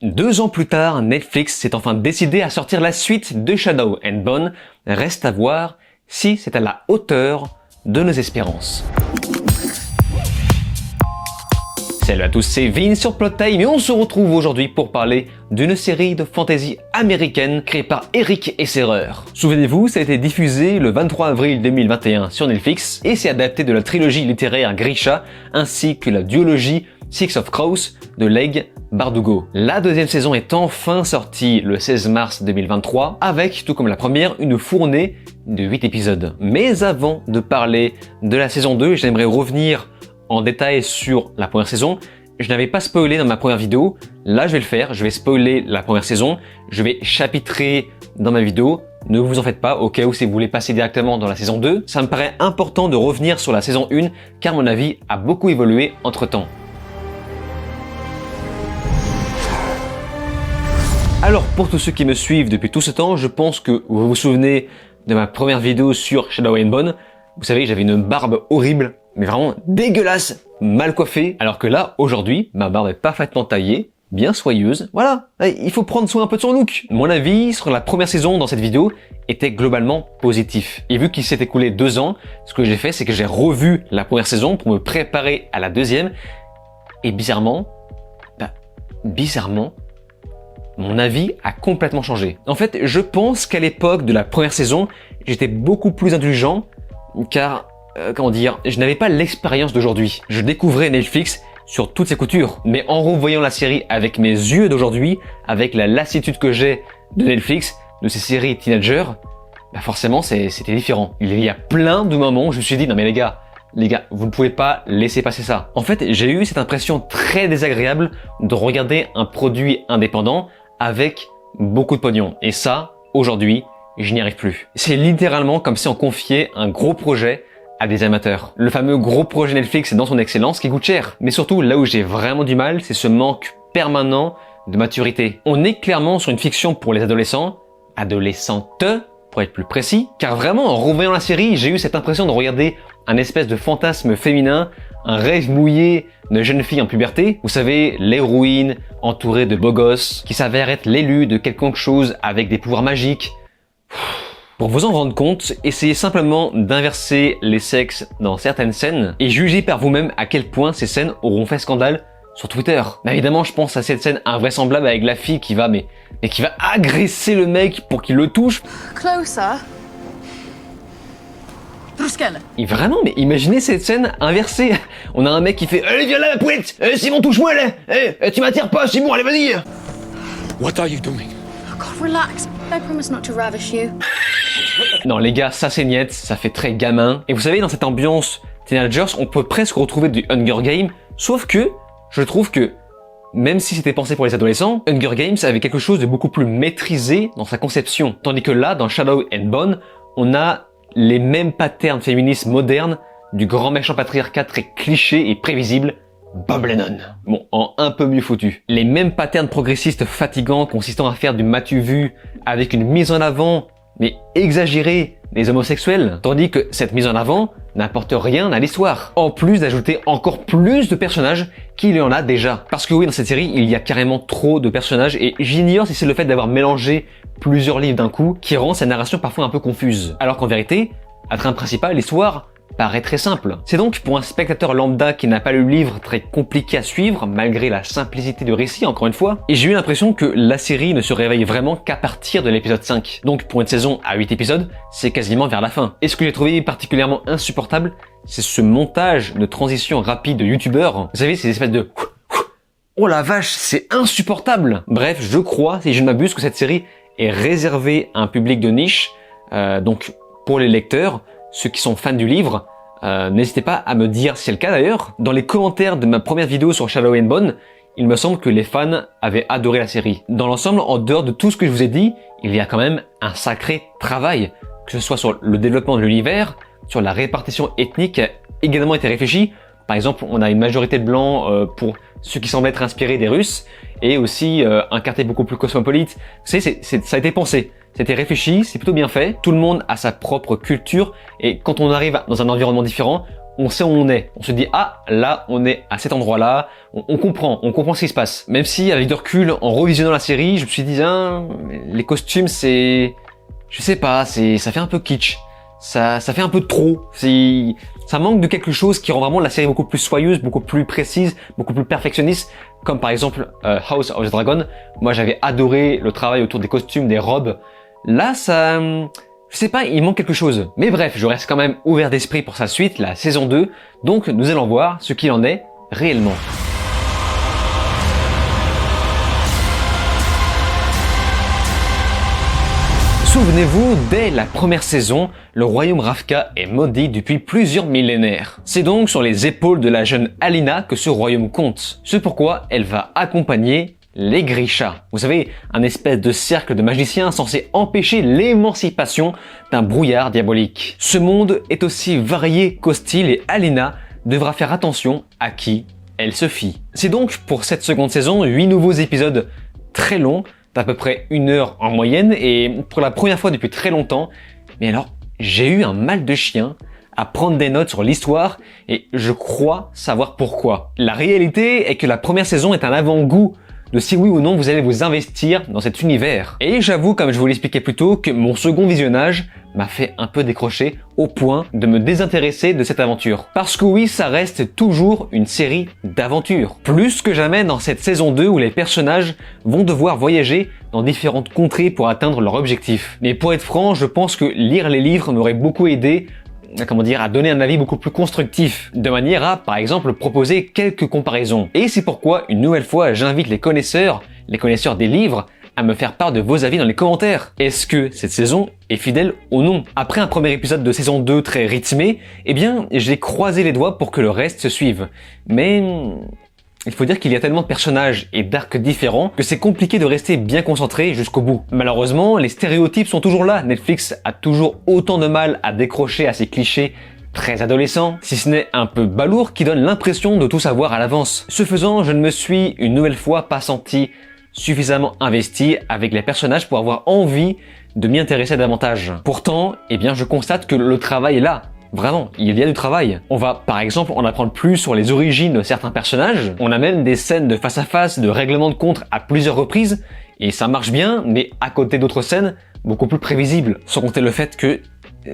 2 ans plus tard, Netflix s'est enfin décidé à sortir la suite de Shadow and Bone. Reste à voir si c'est à la hauteur de nos espérances. Salut à tous, c'est Vin sur Plot Time et on se retrouve aujourd'hui pour parler d'une série de fantasy américaine créée par Eric Esserer. Souvenez-vous, ça a été diffusé le 23 avril 2021 sur Netflix et c'est adapté de la trilogie littéraire Grisha ainsi que la duologie Six of Crows de Leigh Bardugo. La deuxième saison est enfin sortie le 16 mars 2023 avec, tout comme la première, une fournée de 8 épisodes. Mais avant de parler de la saison 2, j'aimerais revenir en détail sur la première saison. Je n'avais pas spoilé dans ma première vidéo. Là, je vais le faire. Je vais spoiler la première saison. Je vais chapitrer dans ma vidéo. Ne vous en faites pas, au cas où si vous voulez passer directement dans la saison 2. Ça me paraît important de revenir sur la saison 1 car mon avis a beaucoup évolué entre temps. Alors, pour tous ceux qui me suivent depuis tout ce temps, je pense que vous vous souvenez de ma première vidéo sur Shadow and Bone. Vous savez, j'avais une barbe horrible, mais vraiment dégueulasse, mal coiffée. Alors que là, aujourd'hui, ma barbe est parfaitement taillée, bien soyeuse. Voilà, il faut prendre soin un peu de son look. Mon avis sur la première saison dans cette vidéo était globalement positif. Et vu qu'il s'est écoulé 2 ans, ce que j'ai fait, c'est que j'ai revu la première saison pour me préparer à la deuxième. Et bizarrement, mon avis a complètement changé. En fait, je pense qu'à l'époque de la première saison, j'étais beaucoup plus indulgent, car, je n'avais pas l'expérience d'aujourd'hui. Je découvrais Netflix sur toutes ses coutures. Mais en revoyant la série avec mes yeux d'aujourd'hui, avec la lassitude que j'ai de Netflix, de ces séries teenagers, forcément, c'était différent. Il y a plein de moments où je me suis dit, non mais les gars, vous ne pouvez pas laisser passer ça. En fait, j'ai eu cette impression très désagréable de regarder un produit indépendant avec beaucoup de pognon. Et ça, aujourd'hui, je n'y arrive plus. C'est littéralement comme si on confiait un gros projet à des amateurs. Le fameux gros projet Netflix dans son excellence qui coûte cher. Mais surtout, là où j'ai vraiment du mal, c'est ce manque permanent de maturité. On est clairement sur une fiction pour les adolescents, adolescentes, pour être plus précis, car vraiment, en revoyant la série, j'ai eu cette impression de regarder un espèce de fantasme féminin, un rêve mouillé de jeune fille en puberté. Vous savez, l'héroïne entourée de beaux gosses, qui s'avère être l'élu de quelque chose avec des pouvoirs magiques. Pour vous en rendre compte, essayez simplement d'inverser les sexes dans certaines scènes et jugez par vous-même à quel point ces scènes auront fait scandale sur Twitter. Mais évidemment, je pense à cette scène invraisemblable avec la fille qui va qui va agresser le mec pour qu'il le touche. Closer. Et vraiment, mais imaginez cette scène inversée. On a un mec qui fait allez viens là ma poète, Simon touche-moi là, tu m'attires pas Simon, allez vas-y. What are you doing? Oh God, relax. I promise not to ravish you. Non les gars, ça c'est niette, ça fait très gamin. Et vous savez, dans cette ambiance teenagers, on peut presque retrouver du Hunger Games, sauf que je trouve que même si c'était pensé pour les adolescents, Hunger Games avait quelque chose de beaucoup plus maîtrisé dans sa conception. Tandis que là, dans Shadow and Bone, on a les mêmes patterns féministes modernes du grand méchant patriarcat très cliché et prévisible, Bob Lennon. Bon, en un peu mieux foutu. Les mêmes patterns progressistes fatigants consistant à faire du m'as-tu vu avec une mise en avant, mais exagérée, des homosexuels, tandis que cette mise en avant n'apporte rien à l'histoire. En plus d'ajouter encore plus de personnages qu'il y en a déjà. Parce que oui, dans cette série, il y a carrément trop de personnages et j'ignore si c'est le fait d'avoir mélangé plusieurs livres d'un coup qui rend sa narration parfois un peu confuse. Alors qu'en vérité, à trame principal, l'histoire paraît très simple. C'est donc pour un spectateur lambda qui n'a pas lu le livre très compliqué à suivre, malgré la simplicité du récit encore une fois, et j'ai eu l'impression que la série ne se réveille vraiment qu'à partir de l'épisode 5. Donc pour une saison à 8 épisodes, c'est quasiment vers la fin. Et ce que j'ai trouvé particulièrement insupportable, c'est ce montage de transition rapide de youtubeurs. Vous savez, ces espèces de oh la vache, c'est insupportable. Bref, je crois, si je ne m'abuse, que cette série est réservée à un public de niche, donc pour les lecteurs, ceux qui sont fans du livre, n'hésitez pas à me dire si c'est le cas d'ailleurs. Dans les commentaires de ma première vidéo sur Shadow and Bone, il me semble que les fans avaient adoré la série. Dans l'ensemble, en dehors de tout ce que je vous ai dit, il y a quand même un sacré travail, que ce soit sur le développement de l'univers, sur la répartition ethnique qui a également été réfléchie. Par exemple, on a une majorité de blancs pour ceux qui semblent être inspirés des Russes, et aussi un quartier beaucoup plus cosmopolite. Vous savez, ça a été pensé. C'était réfléchi, c'est plutôt bien fait. Tout le monde a sa propre culture et quand on arrive dans un environnement différent, on sait où on est. On se dit, ah, là, on est à cet endroit-là, on comprend ce qui se passe. Même si, avec du recul, en revisionnant la série, je me suis dit, les costumes, c'est... Je sais pas, ça fait un peu kitsch. Ça fait un peu trop. Ça manque de quelque chose qui rend vraiment la série beaucoup plus soyeuse, beaucoup plus précise, beaucoup plus perfectionniste. Comme par exemple House of the Dragon. Moi, j'avais adoré le travail autour des costumes, des robes. Là, ça... Je sais pas, il manque quelque chose. Mais bref, je reste quand même ouvert d'esprit pour sa suite, la saison 2. Donc, nous allons voir ce qu'il en est réellement. Souvenez-vous, dès la première saison, le royaume Ravka est maudit depuis plusieurs millénaires. C'est donc sur les épaules de la jeune Alina que ce royaume compte. C'est pourquoi elle va accompagner les Grisha. Vous savez, un espèce de cercle de magiciens censé empêcher l'émancipation d'un brouillard diabolique. Ce monde est aussi varié qu'hostile et Alina devra faire attention à qui elle se fie. C'est donc pour cette seconde saison 8 nouveaux épisodes très longs, d'à peu près 1 heure en moyenne, et pour la première fois depuis très longtemps, mais alors j'ai eu un mal de chien à prendre des notes sur l'histoire et je crois savoir pourquoi. La réalité est que la première saison est un avant-goût de si oui ou non vous allez vous investir dans cet univers. Et j'avoue, comme je vous l'expliquais plus tôt, que mon second visionnage m'a fait un peu décrocher au point de me désintéresser de cette aventure. Parce que oui, ça reste toujours une série d'aventures. Plus que jamais dans cette saison 2 où les personnages vont devoir voyager dans différentes contrées pour atteindre leur objectif. Mais pour être franc, je pense que lire les livres m'aurait beaucoup aidé à donner un avis beaucoup plus constructif, de manière à, par exemple, proposer quelques comparaisons. Et c'est pourquoi, une nouvelle fois, j'invite les connaisseurs des livres, à me faire part de vos avis dans les commentaires. Est-ce que cette saison est fidèle ou non? Après un premier épisode de saison 2 très rythmé, eh bien, j'ai croisé les doigts pour que le reste se suive. Mais... il faut dire qu'il y a tellement de personnages et d'arcs différents que c'est compliqué de rester bien concentré jusqu'au bout. Malheureusement, les stéréotypes sont toujours là. Netflix a toujours autant de mal à décrocher à ces clichés très adolescents, si ce n'est un peu balourd, qui donne l'impression de tout savoir à l'avance. Ce faisant, je ne me suis une nouvelle fois pas senti suffisamment investi avec les personnages pour avoir envie de m'y intéresser davantage. Pourtant, eh bien, je constate que le travail est là. Vraiment, il y a du travail. On va par exemple en apprendre plus sur les origines de certains personnages. On a même des scènes de face à face, de règlement de compte à plusieurs reprises. Et ça marche bien, mais à côté d'autres scènes beaucoup plus prévisibles. Sans compter le fait que,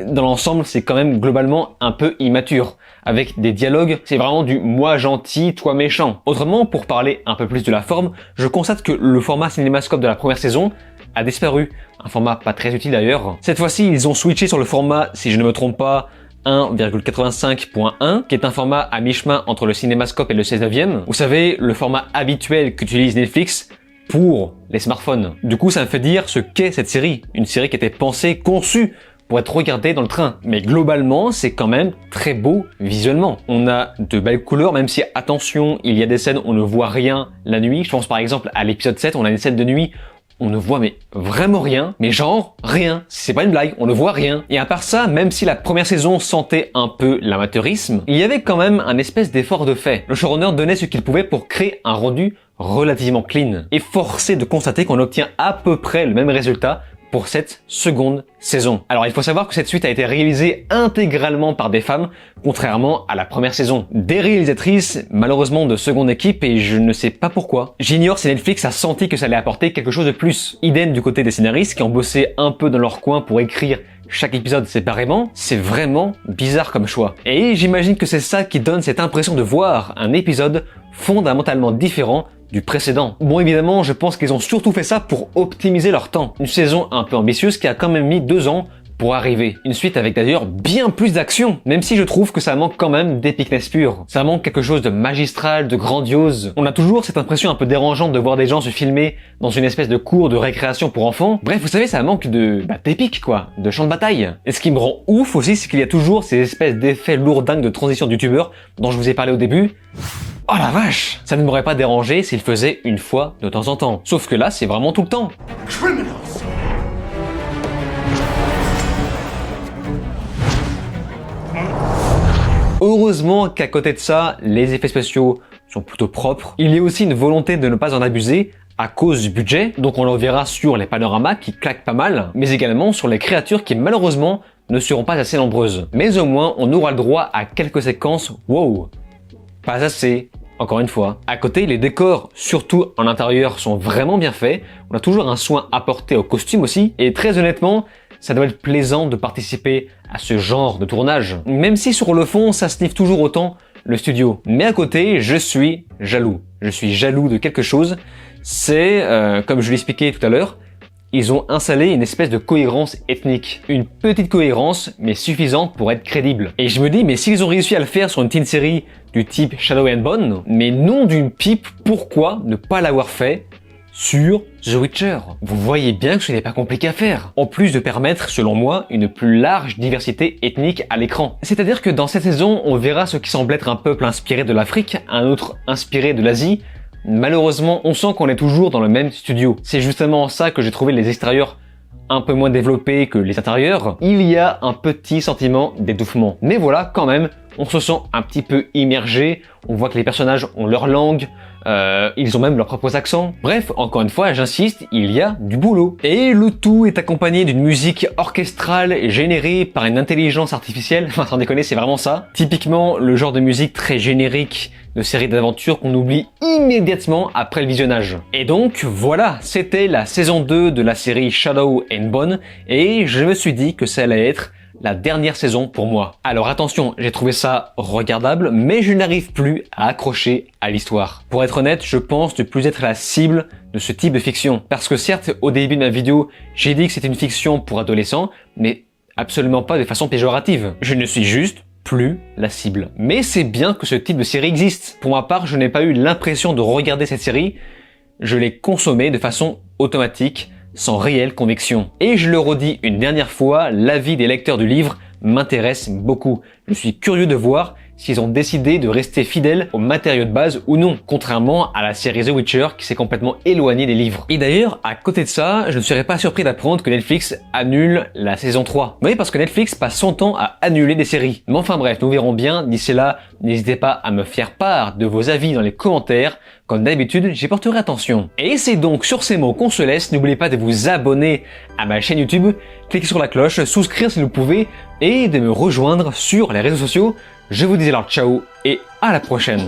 dans l'ensemble, c'est quand même globalement un peu immature. Avec des dialogues, c'est vraiment du moi gentil, toi méchant. Autrement, pour parler un peu plus de la forme, je constate que le format cinémascope de la première saison a disparu. Un format pas très utile d'ailleurs. Cette fois-ci, ils ont switché sur le format, si je ne me trompe pas, 1,85.1, qui est un format à mi-chemin entre le cinémascope et le 16/9. Vous savez, le format habituel qu'utilise Netflix pour les smartphones. Du coup, ça me fait dire ce qu'est cette série. Une série qui était pensée, conçue pour être regardée dans le train. Mais globalement, c'est quand même très beau visuellement. On a de belles couleurs, même si, attention, il y a des scènes où on ne voit rien la nuit. Je pense par exemple à l'épisode 7, on a une scène de nuit, on ne voit mais vraiment rien, mais genre rien. C'est pas une blague, on ne voit rien. Et à part ça, même si la première saison sentait un peu l'amateurisme, il y avait quand même un espèce d'effort de fait. Le showrunner donnait ce qu'il pouvait pour créer un rendu relativement clean. Et forcé de constater qu'on obtient à peu près le même résultat pour cette seconde saison. Alors il faut savoir que cette suite a été réalisée intégralement par des femmes, contrairement à la première saison. Des réalisatrices, malheureusement de seconde équipe, et je ne sais pas pourquoi. J'ignore si Netflix a senti que ça allait apporter quelque chose de plus. Idem du côté des scénaristes qui ont bossé un peu dans leur coin pour écrire chaque épisode séparément. C'est vraiment bizarre comme choix. Et j'imagine que c'est ça qui donne cette impression de voir un épisode fondamentalement différent du précédent. Bon, évidemment, je pense qu'ils ont surtout fait ça pour optimiser leur temps. Une saison un peu ambitieuse qui a quand même mis 2 ans pour arriver. Une suite avec d'ailleurs bien plus d'action, même si je trouve que ça manque quand même d'épicness pure. Ça manque quelque chose de magistral, de grandiose. On a toujours cette impression un peu dérangeante de voir des gens se filmer dans une espèce de cour de récréation pour enfants. Bref, vous savez, ça manque d'épique quoi, de champ de bataille. Et ce qui me rend ouf aussi, c'est qu'il y a toujours ces espèces d'effets lourdingues de transition de youtubeurs dont je vous ai parlé au début. Oh la vache! Ça ne m'aurait pas dérangé s'il faisait une fois de temps en temps. Sauf que là, c'est vraiment tout le temps. Criminals! Heureusement qu'à côté de ça, les effets spéciaux sont plutôt propres. Il y a aussi une volonté de ne pas en abuser à cause du budget, donc on le verra sur les panoramas qui claquent pas mal, mais également sur les créatures qui malheureusement ne seront pas assez nombreuses. Mais au moins, on aura le droit à quelques séquences wow. Pas assez, encore une fois. À côté, les décors, surtout en intérieur, sont vraiment bien faits. On a toujours un soin apporté aux costumes aussi. Et très honnêtement, ça doit être plaisant de participer à ce genre de tournage. Même si sur le fond, ça sniffe toujours autant le studio. Mais à côté, je suis jaloux. Je suis jaloux de quelque chose. C'est, comme je l'expliquais tout à l'heure, ils ont installé une espèce de cohérence ethnique. Une petite cohérence, mais suffisante pour être crédible. Et je me dis, mais s'ils ont réussi à le faire sur une teen série du type Shadow and Bone, mais non d'une pipe, pourquoi ne pas l'avoir fait sur The Witcher? Vous voyez bien que ce n'est pas compliqué à faire. En plus de permettre, selon moi, une plus large diversité ethnique à l'écran. C'est-à-dire que dans cette saison, on verra ce qui semble être un peuple inspiré de l'Afrique, un autre inspiré de l'Asie. Malheureusement, on sent qu'on est toujours dans le même studio. C'est justement ça que j'ai trouvé les extérieurs un peu moins développés que les intérieurs. Il y a un petit sentiment d'étouffement. Mais voilà, quand même, on se sent un petit peu immergé. On voit que les personnages ont leur langue, ils ont même leurs propres accents. Bref, encore une fois, j'insiste, il y a du boulot. Et le tout est accompagné d'une musique orchestrale générée par une intelligence artificielle. Enfin, sans déconner, c'est vraiment ça. Typiquement, le genre de musique très générique de séries d'aventure qu'on oublie immédiatement après le visionnage. Et donc, voilà, c'était la saison 2 de la série Shadow and Bone, et je me suis dit que ça allait être la dernière saison pour moi. Alors attention, j'ai trouvé ça regardable, mais je n'arrive plus à accrocher à l'histoire. Pour être honnête, je pense ne plus être la cible de ce type de fiction. Parce que certes, au début de ma vidéo, j'ai dit que c'était une fiction pour adolescents, mais absolument pas de façon péjorative. Je ne suis juste plus la cible. Mais c'est bien que ce type de série existe. Pour ma part, je n'ai pas eu l'impression de regarder cette série, je l'ai consommée de façon automatique, sans réelle conviction. Et je le redis une dernière fois, l'avis des lecteurs du livre m'intéresse beaucoup. Je suis curieux de voir s'ils ont décidé de rester fidèles aux matériaux de base ou non, contrairement à la série The Witcher qui s'est complètement éloignée des livres. Et d'ailleurs, à côté de ça, je ne serais pas surpris d'apprendre que Netflix annule la saison 3. Oui, parce que Netflix passe son temps à annuler des séries. Mais enfin bref, nous verrons bien. D'ici là, n'hésitez pas à me faire part de vos avis dans les commentaires. Comme d'habitude, j'y porterai attention. Et c'est donc sur ces mots qu'on se laisse. N'oubliez pas de vous abonner à ma chaîne YouTube, cliquez sur la cloche, souscrire si vous pouvez, et de me rejoindre sur les réseaux sociaux. Je vous dis alors ciao et à la prochaine.